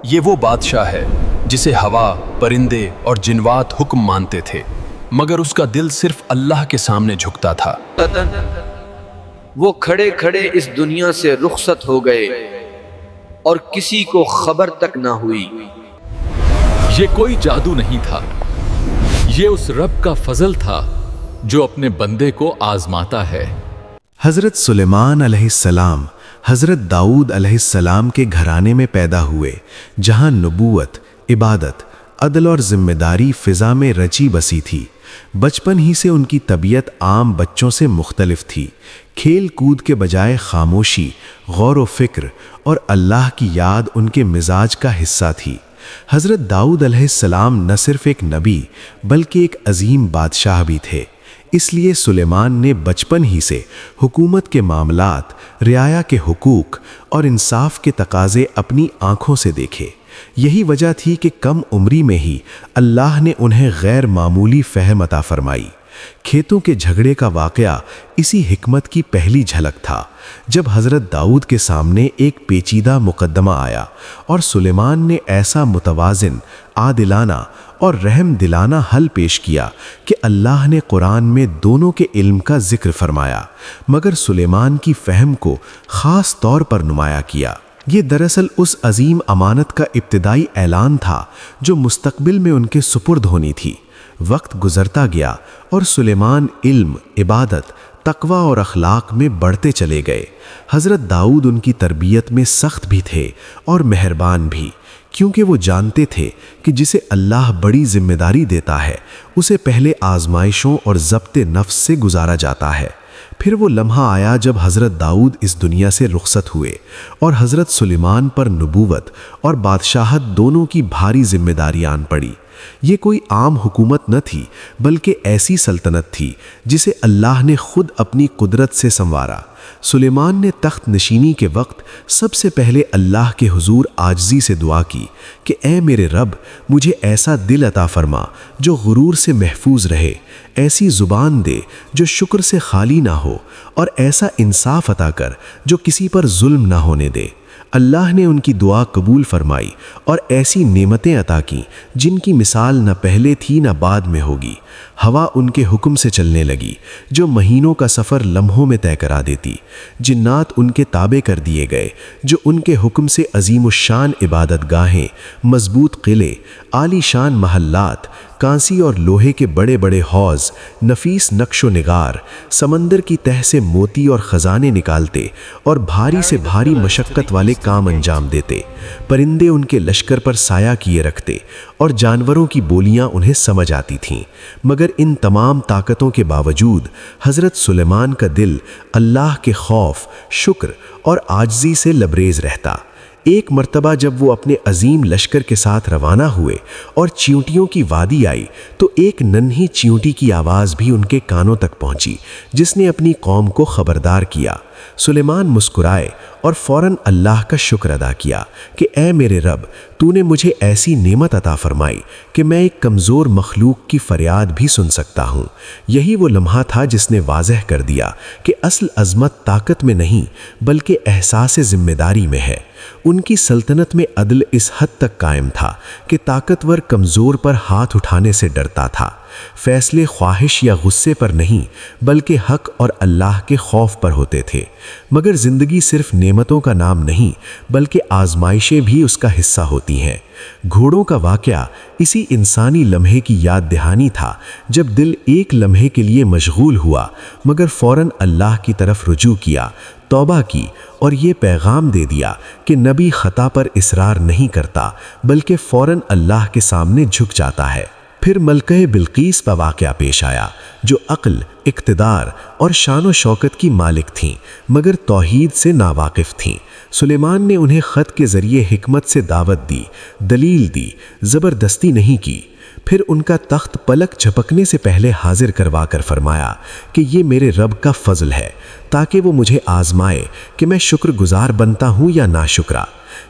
یہ وہ بادشاہ ہے جسے ہوا، پرندے اور جنوات حکم مانتے تھے، مگر اس کا دل صرف اللہ کے سامنے جھکتا تھا۔ وہ کھڑے کھڑے اس دنیا سے رخصت ہو گئے اور کسی کو خبر تک نہ ہوئی۔ یہ کوئی جادو نہیں تھا، یہ اس رب کا فضل تھا جو اپنے بندے کو آزماتا ہے۔ حضرت سلیمان علیہ السلام حضرت داؤد علیہ السلام کے گھرانے میں پیدا ہوئے، جہاں نبوت، عبادت، عدل اور ذمہ داری فضا میں رچی بسی تھی۔ بچپن ہی سے ان کی طبیعت عام بچوں سے مختلف تھی۔ کھیل کود کے بجائے خاموشی، غور و فکر اور اللہ کی یاد ان کے مزاج کا حصہ تھی۔ حضرت داؤد علیہ السلام نہ صرف ایک نبی بلکہ ایک عظیم بادشاہ بھی تھے۔ اس لیے سلیمان نے بچپن ہی سے حکومت کے معاملات، رعایا کے حقوق اور انصاف کے تقاضے اپنی آنکھوں سے دیکھے۔ یہی وجہ تھی کہ کم عمری میں ہی اللہ نے انہیں غیر معمولی فہم عطا فرمائی۔ کھیتوں کے جھگڑے کا واقعہ اسی حکمت کی پہلی جھلک تھا، جب حضرت داؤد کے سامنے ایک پیچیدہ مقدمہ آیا اور سلیمان نے ایسا متوازن، عادلانہ اور رحم دلانہ حل پیش کیا کہ اللہ نے قرآن میں دونوں کے علم کا ذکر فرمایا، مگر سلیمان کی فہم کو خاص طور پر نمایاں کیا۔ یہ دراصل اس عظیم امانت کا ابتدائی اعلان تھا جو مستقبل میں ان کے سپرد ہونی تھی۔ وقت گزرتا گیا اور سلیمان علم، عبادت، تقوی اور اخلاق میں بڑھتے چلے گئے۔ حضرت داؤد ان کی تربیت میں سخت بھی تھے اور مہربان بھی، کیونکہ وہ جانتے تھے کہ جسے اللہ بڑی ذمہ داری دیتا ہے اسے پہلے آزمائشوں اور ضبط نفس سے گزارا جاتا ہے۔ پھر وہ لمحہ آیا جب حضرت داؤد اس دنیا سے رخصت ہوئے اور حضرت سلیمان پر نبوت اور بادشاہت دونوں کی بھاری ذمہ داری آن پڑی۔ یہ کوئی عام حکومت نہ تھی بلکہ ایسی سلطنت تھی جسے اللہ نے خود اپنی قدرت سے سنوارا۔ سلیمان نے تخت نشینی کے وقت سب سے پہلے اللہ کے حضور عاجزی سے دعا کی کہ اے میرے رب، مجھے ایسا دل عطا فرما جو غرور سے محفوظ رہے، ایسی زبان دے جو شکر سے خالی نہ ہو، اور ایسا انصاف عطا کر جو کسی پر ظلم نہ ہونے دے۔ اللہ نے ان کی دعا قبول فرمائی اور ایسی نعمتیں عطا کیں جن کی مثال نہ پہلے تھی نہ بعد میں ہوگی۔ ہوا ان کے حکم سے چلنے لگی جو مہینوں کا سفر لمحوں میں طے کرا دیتی۔ جنات ان کے تابع کر دیے گئے جو ان کے حکم سے عظیم الشان عبادت گاہیں، مضبوط قلعے، عالی شان محلات، کانسی اور لوہے کے بڑے بڑے حوض، نفیس نقش و نگار، سمندر کی تہ سے موتی اور خزانے نکالتے اور بھاری سے بھاری مشقت والے کام انجام دیتے۔ پرندے ان کے لشکر پر سایہ کیے رکھتے اور جانوروں کی بولیاں انہیں سمجھ آتی تھیں۔ مگر ان تمام طاقتوں کے باوجود حضرت سلیمان کا دل اللہ کے خوف، شکر اور عاجزی سے لبریز رہتا۔ ایک مرتبہ جب وہ اپنے عظیم لشکر کے ساتھ روانہ ہوئے اور چیونٹیوں کی وادی آئی تو ایک ننھی چیونٹی کی آواز بھی ان کے کانوں تک پہنچی جس نے اپنی قوم کو خبردار کیا۔ سلیمان مسکرائے اور فوراً اللہ کا شکر ادا کیا کہ اے میرے رب، تو نے مجھے ایسی نعمت عطا فرمائی کہ میں ایک کمزور مخلوق کی فریاد بھی سن سکتا ہوں۔ یہی وہ لمحہ تھا جس نے واضح کر دیا کہ اصل عظمت طاقت میں نہیں بلکہ احساس ذمہ داری میں ہے۔ ان کی سلطنت میں عدل اس حد تک قائم تھا کہ طاقتور کمزور پر ہاتھ اٹھانے سے ڈرتا تھا۔ فیصلے خواہش یا غصے پر نہیں بلکہ حق اور اللہ کے خوف پر ہوتے تھے۔ مگر زندگی صرف نعمتوں کا نام نہیں بلکہ آزمائشیں بھی اس کا حصہ ہوتی ہیں۔ گھوڑوں کا واقعہ اسی انسانی لمحے کی یاد دہانی تھا جب دل ایک لمحے کے لیے مشغول ہوا مگر فوراً اللہ کی طرف رجوع کیا، توبہ کی اور یہ پیغام دے دیا کہ نبی خطا پر اصرار نہیں کرتا بلکہ فوراً اللہ کے سامنے جھک جاتا ہے۔ پھر ملکہ بلقیس کا واقعہ پیش آیا جو عقل، اقتدار اور شان و شوکت کی مالک تھیں مگر توحید سے ناواقف تھیں۔ سلیمان نے انہیں خط کے ذریعے حکمت سے دعوت دی، دلیل دی، زبردستی نہیں کی۔ پھر ان کا تخت پلک جھپکنے سے پہلے حاضر کروا کر فرمایا کہ یہ میرے رب کا فضل ہے تاکہ وہ مجھے آزمائے کہ میں شکر گزار بنتا ہوں یا ناشکرا۔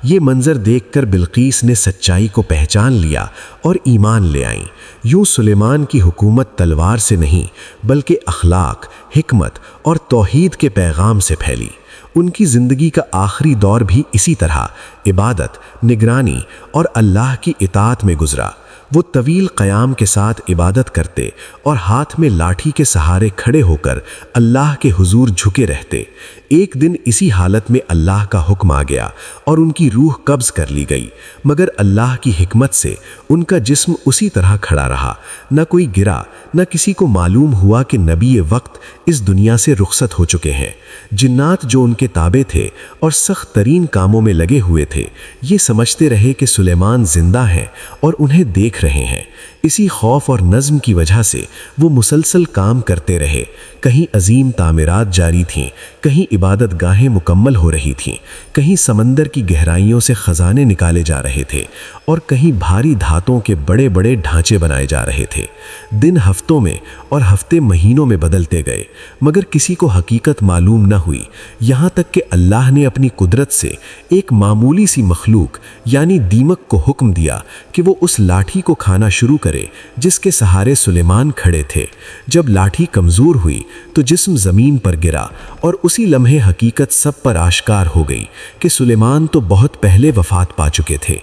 یہ منظر دیکھ کر بلقیس نے سچائی کو پہچان لیا اور ایمان لے آئیں۔ یوں سلیمان کی حکومت تلوار سے نہیں بلکہ اخلاق، حکمت اور توحید کے پیغام سے پھیلی۔ ان کی زندگی کا آخری دور بھی اسی طرح عبادت، نگرانی اور اللہ کی اطاعت میں گزرا۔ وہ طویل قیام کے ساتھ عبادت کرتے اور ہاتھ میں لاٹھی کے سہارے کھڑے ہو کر اللہ کے حضور جھکے رہتے۔ ایک دن اسی حالت میں اللہ کا حکم آ گیا اور ان کی روح قبض کر لی گئی، مگر اللہ کی حکمت سے ان کا جسم اسی طرح کھڑا رہا، نہ کوئی گرا، نہ کسی کو معلوم ہوا کہ نبی وقت اس دنیا سے رخصت ہو چکے ہیں۔ جنات جو ان کے تابع تھے اور سخت ترین کاموں میں لگے ہوئے تھے، یہ سمجھتے رہے کہ سلیمان زندہ ہیں اور انہیں دیکھ رہے ہیں۔ اسی خوف اور نظم کی وجہ سے وہ مسلسل کام کرتے رہے۔ کہیں عظیم تعمیرات جاری تھیں، کہیں عبادت گاہیں مکمل ہو رہی تھیں، کہیں سمندر کی گہرائیوں سے خزانے نکالے جا رہے تھے اور کہیں بھاری دھاتوں کے بڑے بڑے ڈھانچے بنائے جا رہے تھے۔ دن ہفتوں میں اور ہفتے مہینوں میں بدلتے گئے، مگر کسی کو حقیقت معلوم نہ ہوئی، یہاں تک کہ اللہ نے اپنی قدرت سے ایک معمولی سی مخلوق یعنی دیمک کو حکم دیا کہ وہ اس لاٹھی کو کھانا شروع کرے جس کے سہارے سلیمان کھڑے تھے۔ جب لاٹھی کمزور ہوئی تو جسم زمین پر گرا اور اسی لمحے حقیقت سب پر آشکار ہو گئی کہ سلیمان تو بہت پہلے وفات پا چکے تھے۔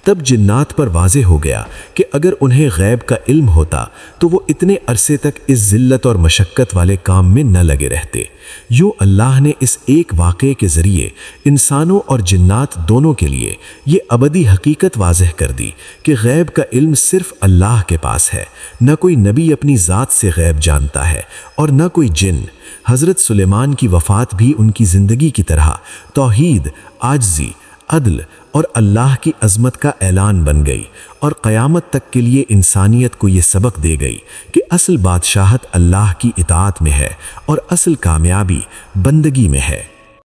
تب جنات پر واضح ہو گیا کہ اگر انہیں غیب کا علم ہوتا تو وہ اتنے عرصے تک اس ذلت اور مشقت والے کام میں نہ لگے رہتے۔ یوں اللہ نے اس ایک واقعے کے ذریعے انسانوں اور جنات دونوں کے لیے یہ ابدی حقیقت واضح کر دی کہ غیب کا علم صرف اللہ کے پاس ہے، نہ کوئی نبی اپنی ذات سے غیب جانتا ہے اور نہ کوئی جن۔ حضرت سلیمان کی وفات بھی ان کی زندگی کی طرح توحید، عاجزی، عدل اور اللہ کی عظمت کا اعلان بن گئی، اور قیامت تک کے لیے انسانیت کو یہ سبق دے گئی کہ اصل بادشاہت اللہ کی اطاعت میں ہے اور اصل کامیابی بندگی میں ہے۔